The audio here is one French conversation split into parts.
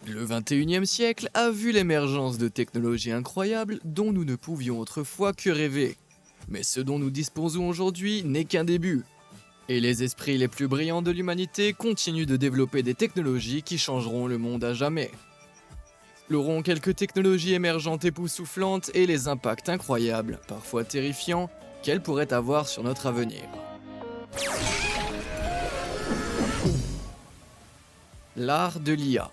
Le 21e siècle a vu l'émergence de technologies incroyables dont nous ne pouvions autrefois que rêver. Mais ce dont nous disposons aujourd'hui n'est qu'un début. Et les esprits les plus brillants de l'humanité continuent de développer des technologies qui changeront le monde à jamais. Explorons quelques technologies émergentes époustouflantes et les impacts incroyables, parfois terrifiants, qu'elles pourraient avoir sur notre avenir. L'art de l'IA.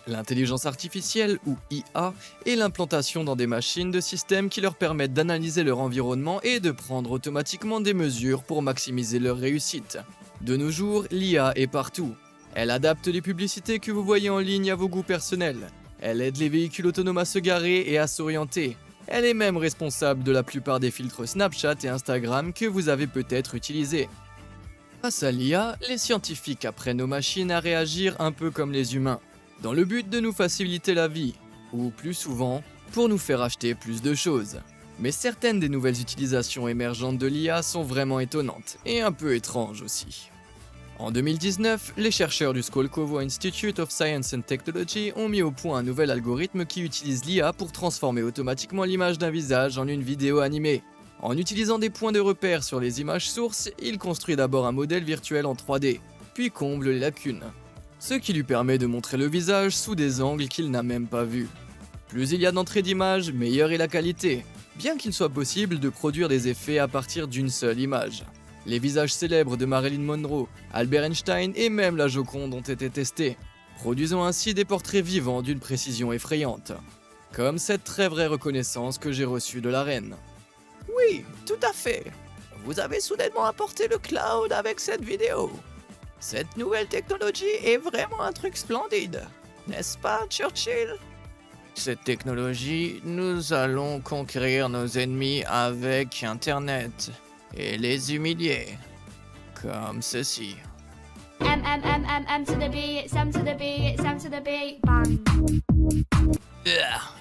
L'intelligence artificielle, ou IA, est l'implantation dans des machines de systèmes qui leur permettent d'analyser leur environnement et de prendre automatiquement des mesures pour maximiser leur réussite. De nos jours, l'IA est partout. Elle adapte les publicités que vous voyez en ligne à vos goûts personnels. Elle aide les véhicules autonomes à se garer et à s'orienter. Elle est même responsable de la plupart des filtres Snapchat et Instagram que vous avez peut-être utilisés. Grâce à l'IA, les scientifiques apprennent aux machines à réagir un peu comme les humains, dans le but de nous faciliter la vie, ou plus souvent, pour nous faire acheter plus de choses. Mais certaines des nouvelles utilisations émergentes de l'IA sont vraiment étonnantes, et un peu étranges aussi. En 2019, les chercheurs du Skolkovo Institute of Science and Technology ont mis au point un nouvel algorithme qui utilise l'IA pour transformer automatiquement l'image d'un visage en une vidéo animée. En utilisant des points de repère sur les images sources, il construit d'abord un modèle virtuel en 3D, puis comble les lacunes, ce qui lui permet de montrer le visage sous des angles qu'il n'a même pas vus. Plus il y a d'entrées d'images, meilleure est la qualité, bien qu'il soit possible de produire des effets à partir d'une seule image. Les visages célèbres de Marilyn Monroe, Albert Einstein et même la Joconde ont été testés, produisant ainsi des portraits vivants d'une précision effrayante. Comme cette très vraie reconnaissance que j'ai reçue de la reine. Oui, tout à fait. Vous avez soudainement apporté le cloud avec cette vidéo. Cette nouvelle technologie est vraiment un truc splendide, n'est-ce pas, Churchill? Cette technologie, nous allons conquérir nos ennemis avec Internet et les humilier, comme ceci. M to the B, it's M to the B, it's M to the B, bang.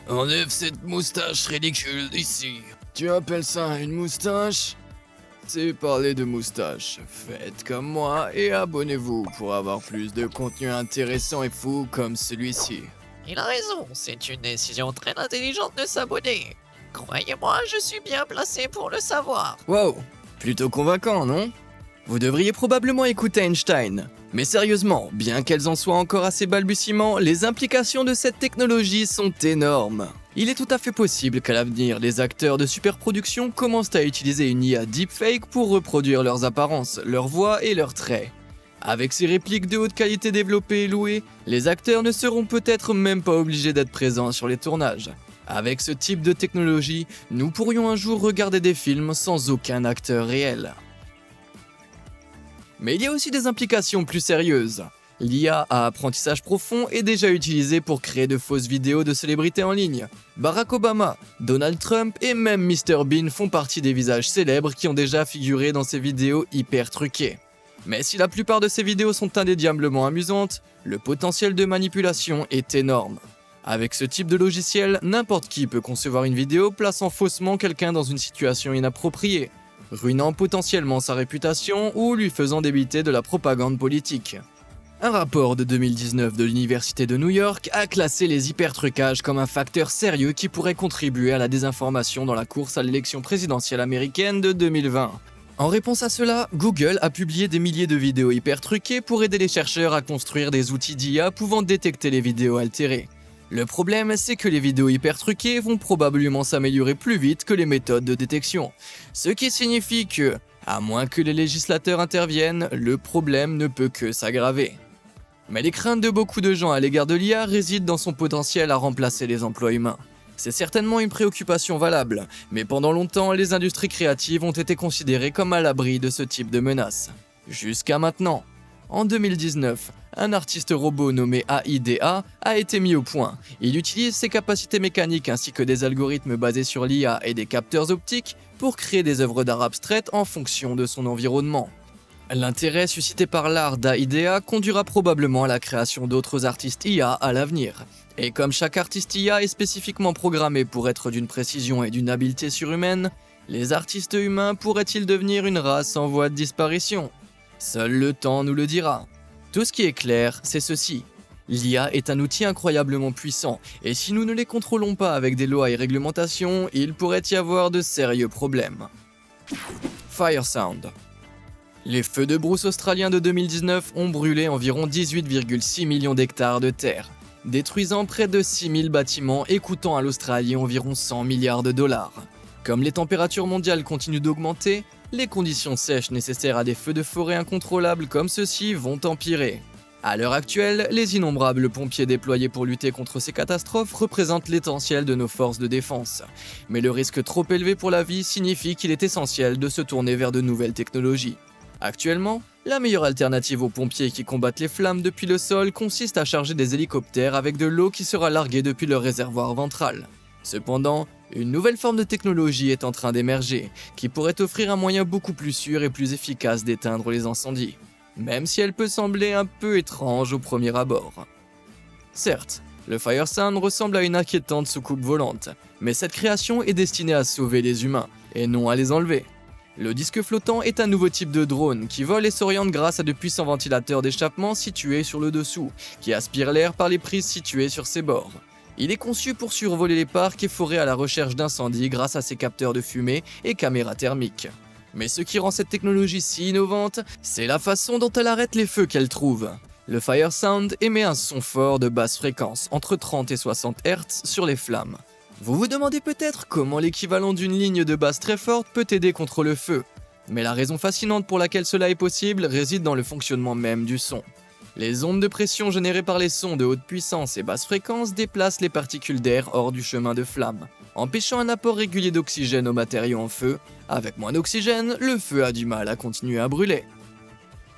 Enlève cette moustache ridicule d'ici. Tu appelles ça une moustache? C'est parler de moustache. Faites comme moi et abonnez-vous pour avoir plus de contenu intéressant et fou comme celui-ci. Il a raison, c'est une décision très intelligente de s'abonner. Croyez-moi, je suis bien placé pour le savoir. Wow, plutôt convaincant, non? Vous devriez probablement écouter Einstein. Mais sérieusement, bien qu'elles en soient encore à ses balbutiements, les implications de cette technologie sont énormes. Il est tout à fait possible qu'à l'avenir, les acteurs de superproduction commencent à utiliser une IA deepfake pour reproduire leurs apparences, leurs voix et leurs traits. Avec ces répliques de haute qualité développées et louées, les acteurs ne seront peut-être même pas obligés d'être présents sur les tournages. Avec ce type de technologie, nous pourrions un jour regarder des films sans aucun acteur réel. Mais il y a aussi des implications plus sérieuses. L'IA à apprentissage profond est déjà utilisée pour créer de fausses vidéos de célébrités en ligne. Barack Obama, Donald Trump et même Mr Bean font partie des visages célèbres qui ont déjà figuré dans ces vidéos hyper truquées. Mais si la plupart de ces vidéos sont indéniablement amusantes, le potentiel de manipulation est énorme. Avec ce type de logiciel, n'importe qui peut concevoir une vidéo plaçant faussement quelqu'un dans une situation inappropriée, ruinant potentiellement sa réputation ou lui faisant débiter de la propagande politique. Un rapport de 2019 de l'Université de New York a classé les hypertrucages comme un facteur sérieux qui pourrait contribuer à la désinformation dans la course à l'élection présidentielle américaine de 2020. En réponse à cela, Google a publié des milliers de vidéos hypertruquées pour aider les chercheurs à construire des outils d'IA pouvant détecter les vidéos altérées. Le problème, c'est que les vidéos hypertruquées vont probablement s'améliorer plus vite que les méthodes de détection. Ce qui signifie que, à moins que les législateurs interviennent, le problème ne peut que s'aggraver. Mais les craintes de beaucoup de gens à l'égard de l'IA résident dans son potentiel à remplacer les emplois humains. C'est certainement une préoccupation valable, mais pendant longtemps, les industries créatives ont été considérées comme à l'abri de ce type de menaces. Jusqu'à maintenant. En 2019, un artiste robot nommé AIDA a été mis au point. Il utilise ses capacités mécaniques ainsi que des algorithmes basés sur l'IA et des capteurs optiques pour créer des œuvres d'art abstraites en fonction de son environnement. L'intérêt suscité par l'art d'AIDA conduira probablement à la création d'autres artistes IA à l'avenir. Et comme chaque artiste IA est spécifiquement programmé pour être d'une précision et d'une habileté surhumaine, les artistes humains pourraient-ils devenir une race en voie de disparition? Seul le temps nous le dira. Tout ce qui est clair, c'est ceci. L'IA est un outil incroyablement puissant, et si nous ne les contrôlons pas avec des lois et réglementations, il pourrait y avoir de sérieux problèmes. Fire Sound. Les feux de brousse australiens de 2019 ont brûlé environ 18,6 millions d'hectares de terre, détruisant près de 6000 bâtiments et coûtant à l'Australie environ 100 milliards de dollars. Comme les températures mondiales continuent d'augmenter, les conditions sèches nécessaires à des feux de forêt incontrôlables comme ceux-ci vont empirer. À l'heure actuelle, les innombrables pompiers déployés pour lutter contre ces catastrophes représentent l'essentiel de nos forces de défense. Mais le risque trop élevé pour la vie signifie qu'il est essentiel de se tourner vers de nouvelles technologies. Actuellement, la meilleure alternative aux pompiers qui combattent les flammes depuis le sol consiste à charger des hélicoptères avec de l'eau qui sera larguée depuis leur réservoir ventral. Cependant, une nouvelle forme de technologie est en train d'émerger, qui pourrait offrir un moyen beaucoup plus sûr et plus efficace d'éteindre les incendies, même si elle peut sembler un peu étrange au premier abord. Certes, le Fire Sound ressemble à une inquiétante soucoupe volante, mais cette création est destinée à sauver les humains, et non à les enlever. Le disque flottant est un nouveau type de drone qui vole et s'oriente grâce à de puissants ventilateurs d'échappement situés sur le dessous, qui aspirent l'air par les prises situées sur ses bords. Il est conçu pour survoler les parcs et forêts à la recherche d'incendies grâce à ses capteurs de fumée et caméras thermiques. Mais ce qui rend cette technologie si innovante, c'est la façon dont elle arrête les feux qu'elle trouve. Le Fire Sound émet un son fort de basse fréquence, entre 30 et 60 Hz, sur les flammes. Vous vous demandez peut-être comment l'équivalent d'une ligne de basse très forte peut aider contre le feu. Mais la raison fascinante pour laquelle cela est possible réside dans le fonctionnement même du son. Les ondes de pression générées par les sons de haute puissance et basse fréquence déplacent les particules d'air hors du chemin de flamme, empêchant un apport régulier d'oxygène aux matériaux en feu. Avec moins d'oxygène, le feu a du mal à continuer à brûler.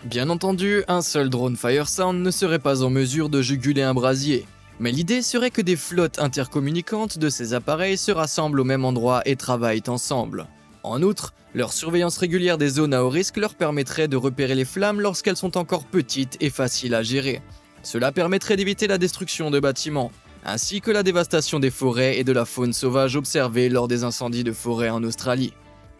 Bien entendu, un seul drone Fire Sound ne serait pas en mesure de juguler un brasier, mais l'idée serait que des flottes intercommunicantes de ces appareils se rassemblent au même endroit et travaillent ensemble. En outre, leur surveillance régulière des zones à haut risque leur permettrait de repérer les flammes lorsqu'elles sont encore petites et faciles à gérer. Cela permettrait d'éviter la destruction de bâtiments, ainsi que la dévastation des forêts et de la faune sauvage observée lors des incendies de forêt en Australie.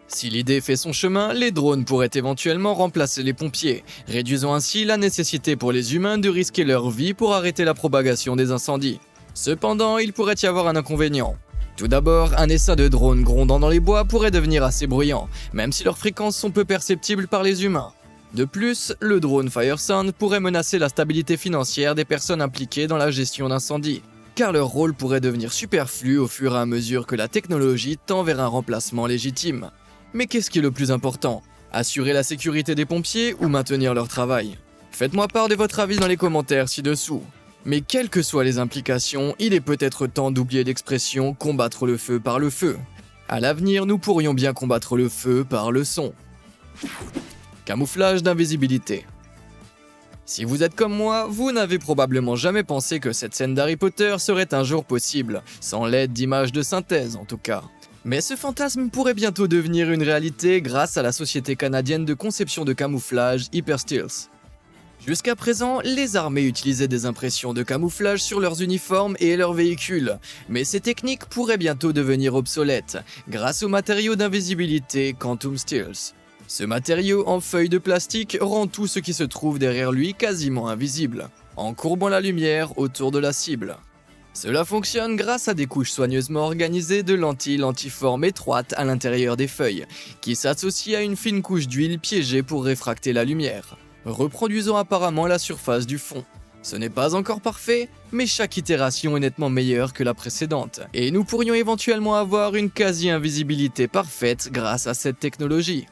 Si l'idée fait son chemin, les drones pourraient éventuellement remplacer les pompiers, réduisant ainsi la nécessité pour les humains de risquer leur vie pour arrêter la propagation des incendies. Cependant, il pourrait y avoir un inconvénient. Tout d'abord, un essaim de drones grondant dans les bois pourrait devenir assez bruyant, même si leurs fréquences sont peu perceptibles par les humains. De plus, le drone Fire Sound pourrait menacer la stabilité financière des personnes impliquées dans la gestion d'incendies, car leur rôle pourrait devenir superflu au fur et à mesure que la technologie tend vers un remplacement légitime. Mais qu'est-ce qui est le plus important? Assurer la sécurité des pompiers ou maintenir leur travail? Faites-moi part de votre avis dans les commentaires ci-dessous. Mais quelles que soient les implications, il est peut-être temps d'oublier l'expression « combattre le feu par le feu ». À l'avenir, nous pourrions bien combattre le feu par le son. Camouflage d'invisibilité. Si vous êtes comme moi, vous n'avez probablement jamais pensé que cette scène d'Harry Potter serait un jour possible, sans l'aide d'images de synthèse en tout cas. Mais ce fantasme pourrait bientôt devenir une réalité grâce à la société canadienne de conception de camouflage Hyperstills. Jusqu'à présent, les armées utilisaient des impressions de camouflage sur leurs uniformes et leurs véhicules, mais ces techniques pourraient bientôt devenir obsolètes grâce au matériau d'invisibilité Quantum Stills. Ce matériau en feuille de plastique rend tout ce qui se trouve derrière lui quasiment invisible, en courbant la lumière autour de la cible. Cela fonctionne grâce à des couches soigneusement organisées de lentilles lentiformes étroites à l'intérieur des feuilles, qui s'associent à une fine couche d'huile piégée pour réfracter la lumière, reproduisant apparemment la surface du fond. Ce n'est pas encore parfait, mais chaque itération est nettement meilleure que la précédente, et nous pourrions éventuellement avoir une quasi-invisibilité parfaite grâce à cette technologie.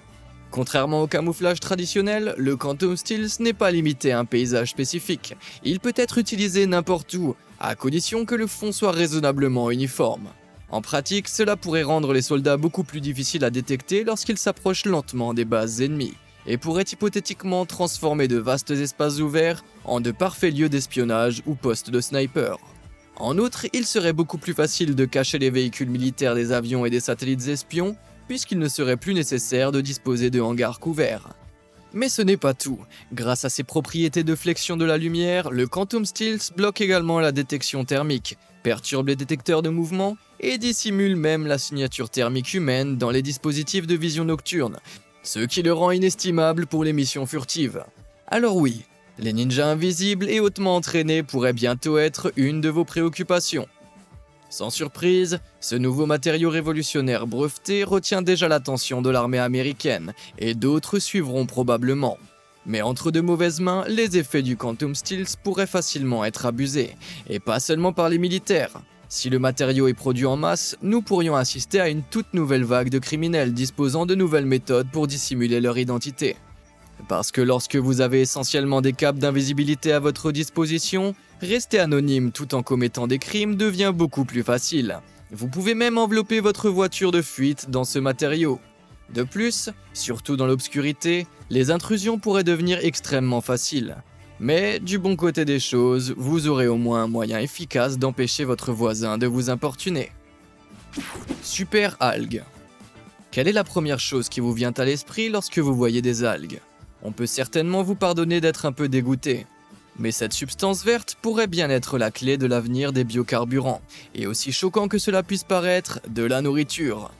Contrairement au camouflage traditionnel, le Quantum Stills n'est pas limité à un paysage spécifique. Il peut être utilisé n'importe où, à condition que le fond soit raisonnablement uniforme. En pratique, cela pourrait rendre les soldats beaucoup plus difficiles à détecter lorsqu'ils s'approchent lentement des bases ennemies, et pourrait hypothétiquement transformer de vastes espaces ouverts en de parfaits lieux d'espionnage ou postes de sniper. En outre, il serait beaucoup plus facile de cacher les véhicules militaires des avions et des satellites espions, puisqu'il ne serait plus nécessaire de disposer de hangars couverts. Mais ce n'est pas tout. Grâce à ses propriétés de flexion de la lumière, le Quantum Stills bloque également la détection thermique, perturbe les détecteurs de mouvement et dissimule même la signature thermique humaine dans les dispositifs de vision nocturne, ce qui le rend inestimable pour les missions furtives. Alors oui, Les ninjas invisibles et hautement entraînés pourraient bientôt être une de vos préoccupations. Sans surprise, ce nouveau matériau révolutionnaire breveté retient déjà l'attention de l'armée américaine, et d'autres suivront probablement. Mais entre de mauvaises mains, les effets du Quantum Steels pourraient facilement être abusés, et pas seulement par les militaires. Si le matériau est produit en masse, nous pourrions assister à une toute nouvelle vague de criminels disposant de nouvelles méthodes pour dissimuler leur identité. Parce que lorsque vous avez essentiellement des capes d'invisibilité à votre disposition, rester anonyme tout en commettant des crimes devient beaucoup plus facile. Vous pouvez même envelopper votre voiture de fuite dans ce matériau. De plus, surtout dans l'obscurité, les intrusions pourraient devenir extrêmement faciles. Mais du bon côté des choses, vous aurez au moins un moyen efficace d'empêcher votre voisin de vous importuner. Super algues. Quelle est la première chose qui vous vient à l'esprit lorsque vous voyez des algues ? On peut certainement vous pardonner d'être un peu dégoûté. Mais cette substance verte pourrait bien être la clé de l'avenir des biocarburants, et aussi choquant que cela puisse paraître, de la nourriture.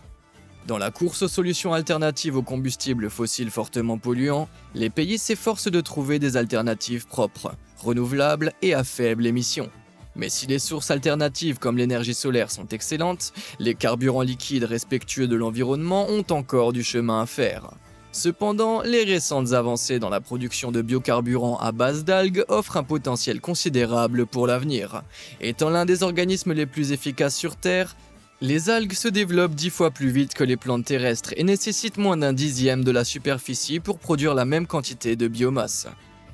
Dans la course aux solutions alternatives aux combustibles fossiles fortement polluants, les pays s'efforcent de trouver des alternatives propres, renouvelables et à faible émission. Mais si les sources alternatives comme l'énergie solaire sont excellentes, les carburants liquides respectueux de l'environnement ont encore du chemin à faire. Cependant, les récentes avancées dans la production de biocarburants à base d'algues offrent un potentiel considérable pour l'avenir. Étant l'un des organismes les plus efficaces sur Terre, les algues se développent 10 fois plus vite que les plantes terrestres et nécessitent moins d'un dixième de la superficie pour produire la même quantité de biomasse.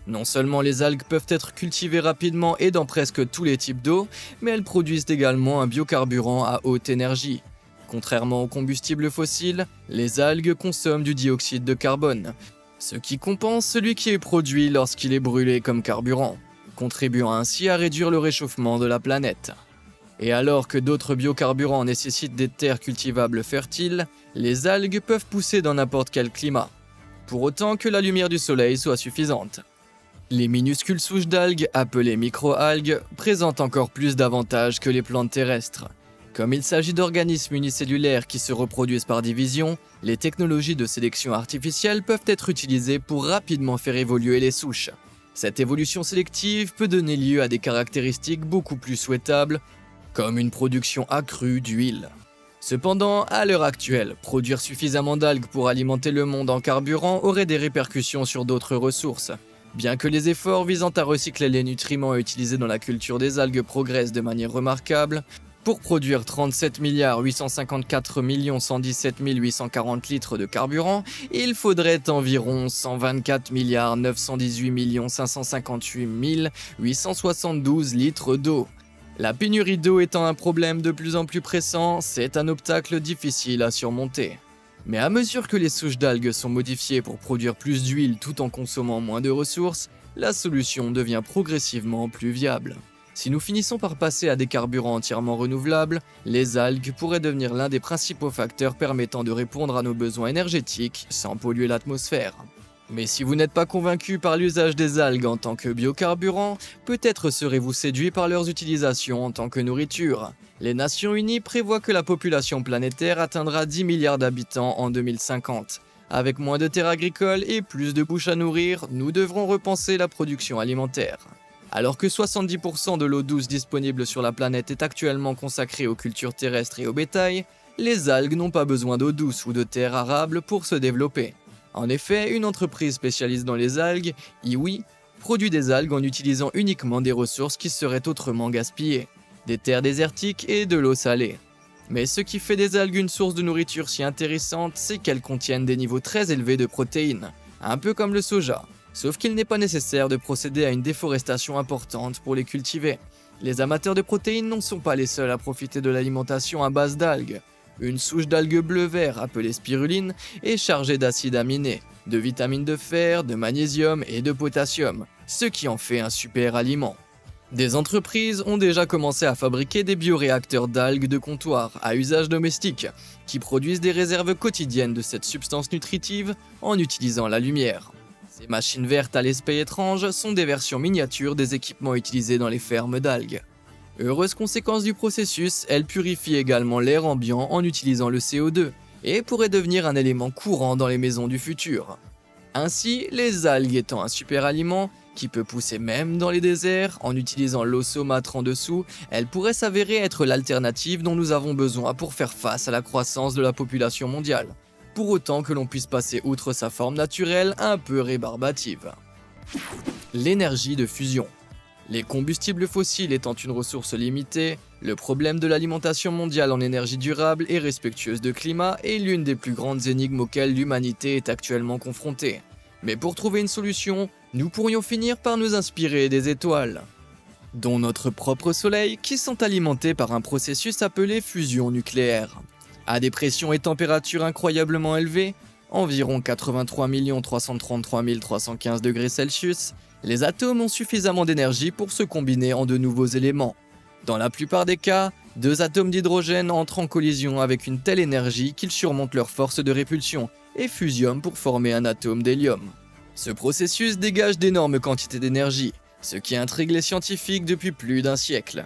Non seulement les algues peuvent être cultivées rapidement et dans presque tous les types d'eau, mais elles produisent également un biocarburant à haute énergie. Contrairement aux combustibles fossiles, les algues consomment du dioxyde de carbone, ce qui compense celui qui est produit lorsqu'il est brûlé comme carburant, contribuant ainsi à réduire le réchauffement de la planète. Et alors que d'autres biocarburants nécessitent des terres cultivables fertiles, les algues peuvent pousser dans n'importe quel climat, pour autant que la lumière du soleil soit suffisante. Les minuscules souches d'algues, appelées microalgues, présentent encore plus d'avantages que les plantes terrestres. Comme il s'agit d'organismes unicellulaires qui se reproduisent par division, les technologies de sélection artificielle peuvent être utilisées pour rapidement faire évoluer les souches. Cette évolution sélective peut donner lieu à des caractéristiques beaucoup plus souhaitables, comme une production accrue d'huile. Cependant, à l'heure actuelle, produire suffisamment d'algues pour alimenter le monde en carburant aurait des répercussions sur d'autres ressources. Bien que les efforts visant à recycler les nutriments utilisés dans la culture des algues progressent de manière remarquable, pour produire 37 854 117 840 litres de carburant, il faudrait environ 124 918 558 872 litres d'eau. La pénurie d'eau étant un problème de plus en plus pressant, c'est un obstacle difficile à surmonter. Mais à mesure que les souches d'algues sont modifiées pour produire plus d'huile tout en consommant moins de ressources, la solution devient progressivement plus viable. Si nous finissons par passer à des carburants entièrement renouvelables, les algues pourraient devenir l'un des principaux facteurs permettant de répondre à nos besoins énergétiques sans polluer l'atmosphère. Mais si vous n'êtes pas convaincu par l'usage des algues en tant que biocarburant, peut-être serez-vous séduit par leurs utilisations en tant que nourriture. Les Nations Unies prévoient que la population planétaire atteindra 10 milliards d'habitants en 2050. Avec moins de terres agricoles et plus de bouches à nourrir, nous devrons repenser la production alimentaire. Alors que 70% de l'eau douce disponible sur la planète est actuellement consacrée aux cultures terrestres et au bétail, les algues n'ont pas besoin d'eau douce ou de terres arables pour se développer. En effet, une entreprise spécialisée dans les algues, Iwi, produit des algues en utilisant uniquement des ressources qui seraient autrement gaspillées, des terres désertiques et de l'eau salée. Mais ce qui fait des algues une source de nourriture si intéressante, c'est qu'elles contiennent des niveaux très élevés de protéines, un peu comme le soja. Sauf qu'il n'est pas nécessaire de procéder à une déforestation importante pour les cultiver. Les amateurs de protéines ne sont pas les seuls à profiter de l'alimentation à base d'algues. Une souche d'algues bleu-vert appelée spiruline est chargée d'acides aminés, de vitamines de fer, de magnésium et de potassium, ce qui en fait un super aliment. Des entreprises ont déjà commencé à fabriquer des bioréacteurs d'algues de comptoir à usage domestique, qui produisent des réserves quotidiennes de cette substance nutritive en utilisant la lumière. Ces machines vertes à l'aspect étrange sont des versions miniatures des équipements utilisés dans les fermes d'algues. Heureuse conséquence du processus, elles purifient également l'air ambiant en utilisant le CO2 et pourraient devenir un élément courant dans les maisons du futur. Ainsi, les algues étant un super aliment, qui peut pousser même dans les déserts, en utilisant l'eau saumâtre en dessous, elle pourrait s'avérer être l'alternative dont nous avons besoin pour faire face à la croissance de la population mondiale, pour autant que l'on puisse passer outre sa forme naturelle un peu rébarbative. L'énergie de fusion. Les combustibles fossiles étant une ressource limitée, le problème de l'alimentation mondiale en énergie durable et respectueuse de climat est l'une des plus grandes énigmes auxquelles l'humanité est actuellement confrontée. Mais pour trouver une solution, nous pourrions finir par nous inspirer des étoiles, dont notre propre Soleil, qui sont alimentées par un processus appelé fusion nucléaire. À des pressions et températures incroyablement élevées, environ 83 333 315 degrés Celsius, les atomes ont suffisamment d'énergie pour se combiner en de nouveaux éléments. Dans la plupart des cas, deux atomes d'hydrogène entrent en collision avec une telle énergie qu'ils surmontent leur force de répulsion et fusionnent pour former un atome d'hélium. Ce processus dégage d'énormes quantités d'énergie, ce qui intrigue les scientifiques depuis plus d'un siècle.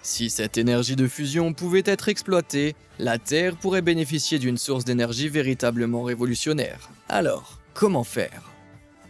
Si cette énergie de fusion pouvait être exploitée, la Terre pourrait bénéficier d'une source d'énergie véritablement révolutionnaire. Alors, comment faire ?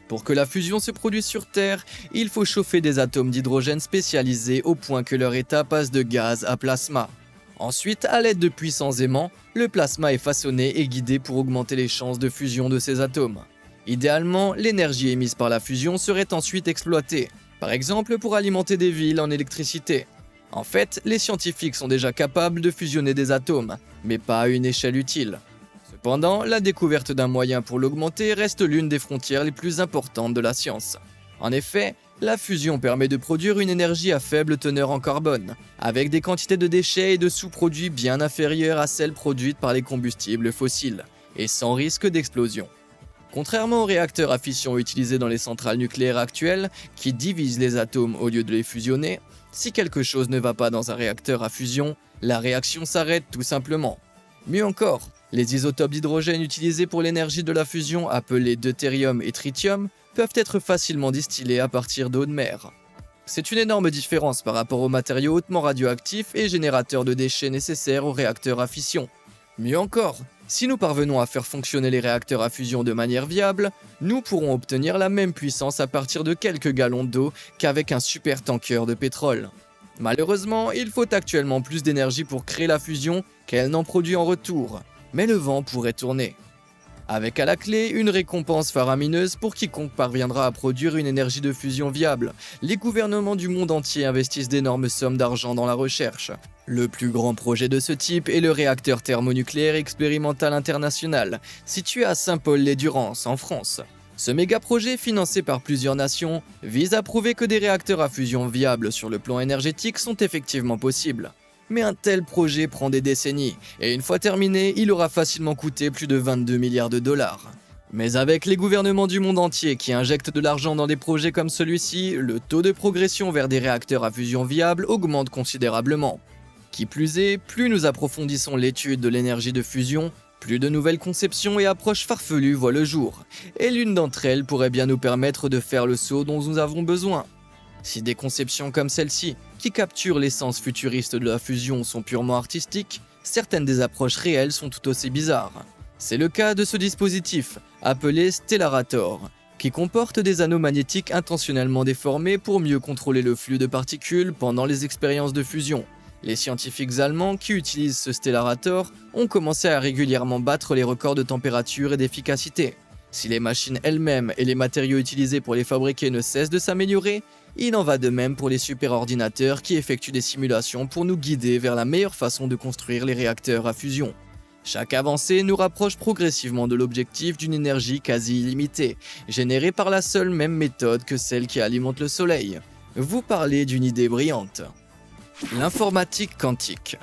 Pour que la fusion se produise sur Terre, il faut chauffer des atomes d'hydrogène spécialisés au point que leur état passe de gaz à plasma. Ensuite, à l'aide de puissants aimants, le plasma est façonné et guidé pour augmenter les chances de fusion de ces atomes. Idéalement, l'énergie émise par la fusion serait ensuite exploitée, par exemple pour alimenter des villes en électricité. En fait, les scientifiques sont déjà capables de fusionner des atomes, mais pas à une échelle utile. Cependant, la découverte d'un moyen pour l'augmenter reste l'une des frontières les plus importantes de la science. En effet, la fusion permet de produire une énergie à faible teneur en carbone, avec des quantités de déchets et de sous-produits bien inférieures à celles produites par les combustibles fossiles, et sans risque d'explosion. Contrairement aux réacteurs à fission utilisés dans les centrales nucléaires actuelles, qui divisent les atomes au lieu de les fusionner, si quelque chose ne va pas dans un réacteur à fusion, la réaction s'arrête tout simplement. Mieux encore, les isotopes d'hydrogène utilisés pour l'énergie de la fusion, appelés deutérium et tritium, peuvent être facilement distillés à partir d'eau de mer. C'est une énorme différence par rapport aux matériaux hautement radioactifs et générateurs de déchets nécessaires aux réacteurs à fission. Mieux encore, si nous parvenons à faire fonctionner les réacteurs à fusion de manière viable, nous pourrons obtenir la même puissance à partir de quelques gallons d'eau qu'avec un supertanker de pétrole. Malheureusement, il faut actuellement plus d'énergie pour créer la fusion qu'elle n'en produit en retour, mais le vent pourrait tourner. Avec à la clé une récompense faramineuse pour quiconque parviendra à produire une énergie de fusion viable. Les gouvernements du monde entier investissent d'énormes sommes d'argent dans la recherche. Le plus grand projet de ce type est le réacteur thermonucléaire expérimental international, situé à Saint-Paul-les-Durance, en France. Ce méga-projet, financé par plusieurs nations, vise à prouver que des réacteurs à fusion viables sur le plan énergétique sont effectivement possibles. Mais un tel projet prend des décennies, et une fois terminé, il aura facilement coûté plus de 22 milliards de dollars. Mais avec les gouvernements du monde entier qui injectent de l'argent dans des projets comme celui-ci, le taux de progression vers des réacteurs à fusion viables augmente considérablement. Qui plus est, plus nous approfondissons l'étude de l'énergie de fusion, plus de nouvelles conceptions et approches farfelues voient le jour, et l'une d'entre elles pourrait bien nous permettre de faire le saut dont nous avons besoin. Si des conceptions comme celle-ci, qui capturent l'essence futuriste de la fusion, sont purement artistiques, certaines des approches réelles sont tout aussi bizarres. C'est le cas de ce dispositif, appelé Stellarator, qui comporte des anneaux magnétiques intentionnellement déformés pour mieux contrôler le flux de particules pendant les expériences de fusion. Les scientifiques allemands qui utilisent ce Stellarator ont commencé à régulièrement battre les records de température et d'efficacité. Si les machines elles-mêmes et les matériaux utilisés pour les fabriquer ne cessent de s'améliorer, il en va de même pour les superordinateurs qui effectuent des simulations pour nous guider vers la meilleure façon de construire les réacteurs à fusion. Chaque avancée nous rapproche progressivement de l'objectif d'une énergie quasi illimitée, générée par la seule même méthode que celle qui alimente le Soleil. Vous parlez d'une idée brillante. L'informatique quantique.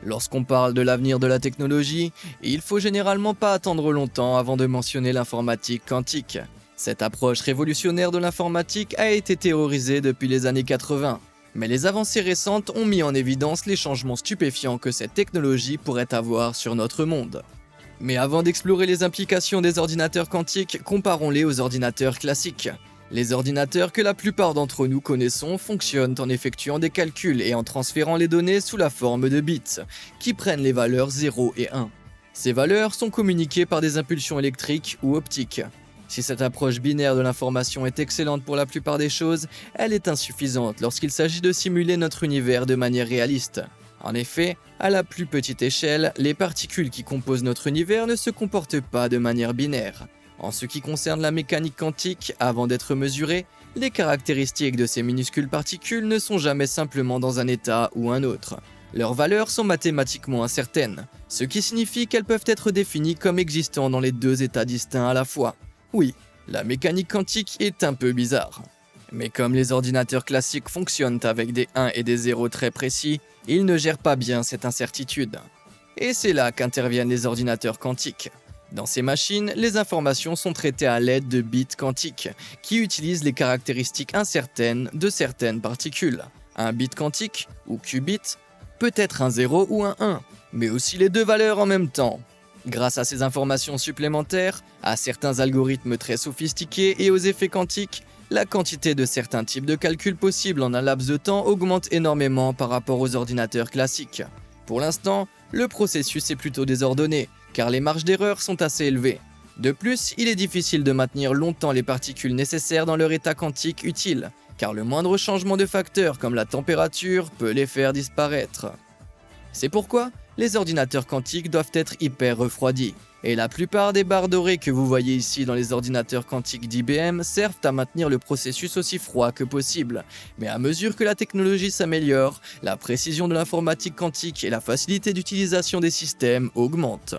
Lorsqu'on parle de l'avenir de la technologie, il faut généralement pas attendre longtemps avant de mentionner l'informatique quantique. Cette approche révolutionnaire de l'informatique a été théorisée depuis les années 80, mais les avancées récentes ont mis en évidence les changements stupéfiants que cette technologie pourrait avoir sur notre monde. Mais avant d'explorer les implications des ordinateurs quantiques, comparons-les aux ordinateurs classiques. Les ordinateurs que la plupart d'entre nous connaissons fonctionnent en effectuant des calculs et en transférant les données sous la forme de bits, qui prennent les valeurs 0 et 1. Ces valeurs sont communiquées par des impulsions électriques ou optiques. Si cette approche binaire de l'information est excellente pour la plupart des choses, elle est insuffisante lorsqu'il s'agit de simuler notre univers de manière réaliste. En effet, à la plus petite échelle, les particules qui composent notre univers ne se comportent pas de manière binaire. En ce qui concerne la mécanique quantique, avant d'être mesurée, les caractéristiques de ces minuscules particules ne sont jamais simplement dans un état ou un autre. Leurs valeurs sont mathématiquement incertaines, ce qui signifie qu'elles peuvent être définies comme existant dans les deux états distincts à la fois. Oui, la mécanique quantique est un peu bizarre. Mais comme les ordinateurs classiques fonctionnent avec des 1 et des 0 très précis, ils ne gèrent pas bien cette incertitude. Et c'est là qu'interviennent les ordinateurs quantiques. Dans ces machines, les informations sont traitées à l'aide de bits quantiques, qui utilisent les caractéristiques incertaines de certaines particules. Un bit quantique, ou qubit, peut être un 0 ou un 1, mais aussi les deux valeurs en même temps. Grâce à ces informations supplémentaires, à certains algorithmes très sophistiqués et aux effets quantiques, la quantité de certains types de calculs possibles en un laps de temps augmente énormément par rapport aux ordinateurs classiques. Pour l'instant, le processus est plutôt désordonné, car les marges d'erreur sont assez élevées. De plus, il est difficile de maintenir longtemps les particules nécessaires dans leur état quantique utile, car le moindre changement de facteur comme la température peut les faire disparaître. C'est pourquoi les ordinateurs quantiques doivent être hyper refroidis, et la plupart des barres dorées que vous voyez ici dans les ordinateurs quantiques d'IBM servent à maintenir le processus aussi froid que possible. Mais à mesure que la technologie s'améliore, la précision de l'informatique quantique et la facilité d'utilisation des systèmes augmentent.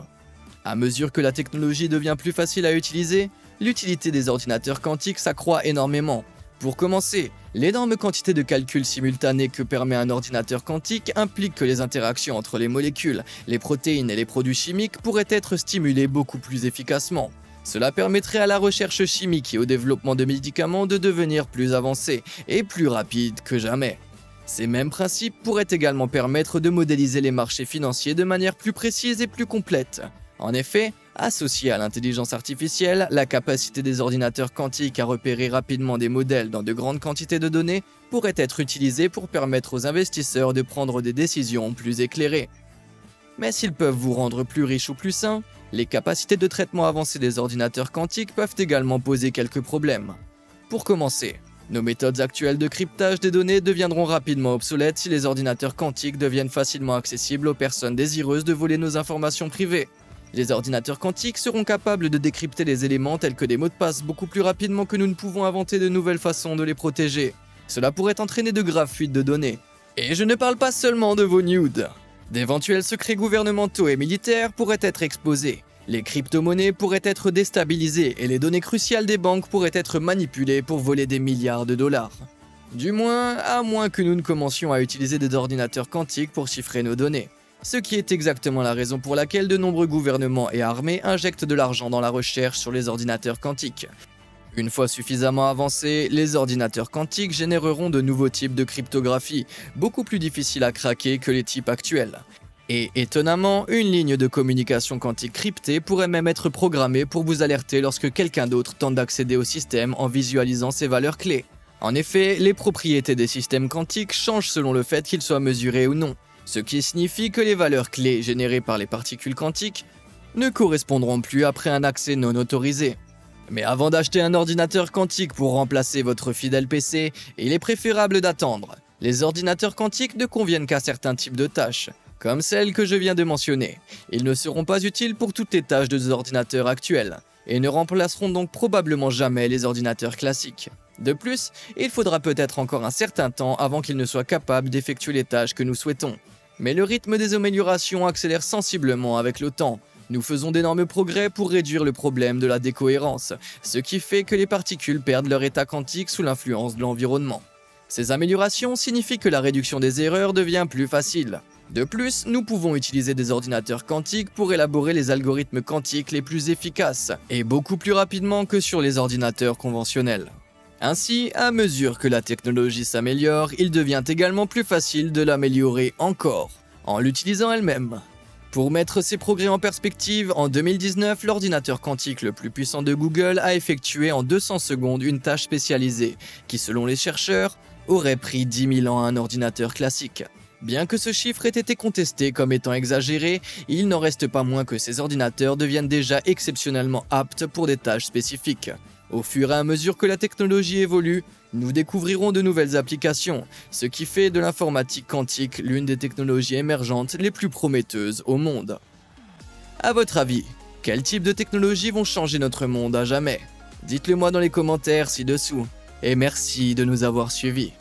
À mesure que la technologie devient plus facile à utiliser, l'utilité des ordinateurs quantiques s'accroît énormément. Pour commencer, l'énorme quantité de calculs simultanés que permet un ordinateur quantique implique que les interactions entre les molécules, les protéines et les produits chimiques pourraient être stimulées beaucoup plus efficacement. Cela permettrait à la recherche chimique et au développement de médicaments de devenir plus avancés et plus rapides que jamais. Ces mêmes principes pourraient également permettre de modéliser les marchés financiers de manière plus précise et plus complète. En effet, associée à l'intelligence artificielle, la capacité des ordinateurs quantiques à repérer rapidement des modèles dans de grandes quantités de données pourrait être utilisée pour permettre aux investisseurs de prendre des décisions plus éclairées. Mais s'ils peuvent vous rendre plus riche ou plus sain, les capacités de traitement avancées des ordinateurs quantiques peuvent également poser quelques problèmes. Pour commencer, nos méthodes actuelles de cryptage des données deviendront rapidement obsolètes si les ordinateurs quantiques deviennent facilement accessibles aux personnes désireuses de voler nos informations privées. Les ordinateurs quantiques seront capables de décrypter les éléments tels que des mots de passe beaucoup plus rapidement que nous ne pouvons inventer de nouvelles façons de les protéger. Cela pourrait entraîner de graves fuites de données. Et je ne parle pas seulement de vos nudes. D'éventuels secrets gouvernementaux et militaires pourraient être exposés. Les crypto-monnaies pourraient être déstabilisées et les données cruciales des banques pourraient être manipulées pour voler des milliards de dollars. Du moins, à moins que nous ne commencions à utiliser des ordinateurs quantiques pour chiffrer nos données. Ce qui est exactement la raison pour laquelle de nombreux gouvernements et armées injectent de l'argent dans la recherche sur les ordinateurs quantiques. Une fois suffisamment avancés, les ordinateurs quantiques généreront de nouveaux types de cryptographie, beaucoup plus difficiles à craquer que les types actuels. Et étonnamment, une ligne de communication quantique cryptée pourrait même être programmée pour vous alerter lorsque quelqu'un d'autre tente d'accéder au système en visualisant ses valeurs clés. En effet, les propriétés des systèmes quantiques changent selon le fait qu'ils soient mesurés ou non. Ce qui signifie que les valeurs clés générées par les particules quantiques ne correspondront plus après un accès non autorisé. Mais avant d'acheter un ordinateur quantique pour remplacer votre fidèle PC, il est préférable d'attendre. Les ordinateurs quantiques ne conviennent qu'à certains types de tâches, comme celles que je viens de mentionner. Ils ne seront pas utiles pour toutes les tâches des ordinateurs actuels, et ne remplaceront donc probablement jamais les ordinateurs classiques. De plus, il faudra peut-être encore un certain temps avant qu'ils ne soient capables d'effectuer les tâches que nous souhaitons. Mais le rythme des améliorations accélère sensiblement avec le temps. Nous faisons d'énormes progrès pour réduire le problème de la décohérence, ce qui fait que les particules perdent leur état quantique sous l'influence de l'environnement. Ces améliorations signifient que la réduction des erreurs devient plus facile. De plus, nous pouvons utiliser des ordinateurs quantiques pour élaborer les algorithmes quantiques les plus efficaces, et beaucoup plus rapidement que sur les ordinateurs conventionnels. Ainsi, à mesure que la technologie s'améliore, il devient également plus facile de l'améliorer encore, en l'utilisant elle-même. Pour mettre ces progrès en perspective, en 2019, l'ordinateur quantique le plus puissant de Google a effectué en 200 secondes une tâche spécialisée, qui selon les chercheurs, aurait pris 10 000 ans à un ordinateur classique. Bien que ce chiffre ait été contesté comme étant exagéré, il n'en reste pas moins que ces ordinateurs deviennent déjà exceptionnellement aptes pour des tâches spécifiques. Au fur et à mesure que la technologie évolue, nous découvrirons de nouvelles applications, ce qui fait de l'informatique quantique l'une des technologies émergentes les plus prometteuses au monde. À votre avis, quel type de technologies vont changer notre monde à jamais? Dites-le moi dans les commentaires ci-dessous, et merci de nous avoir suivis.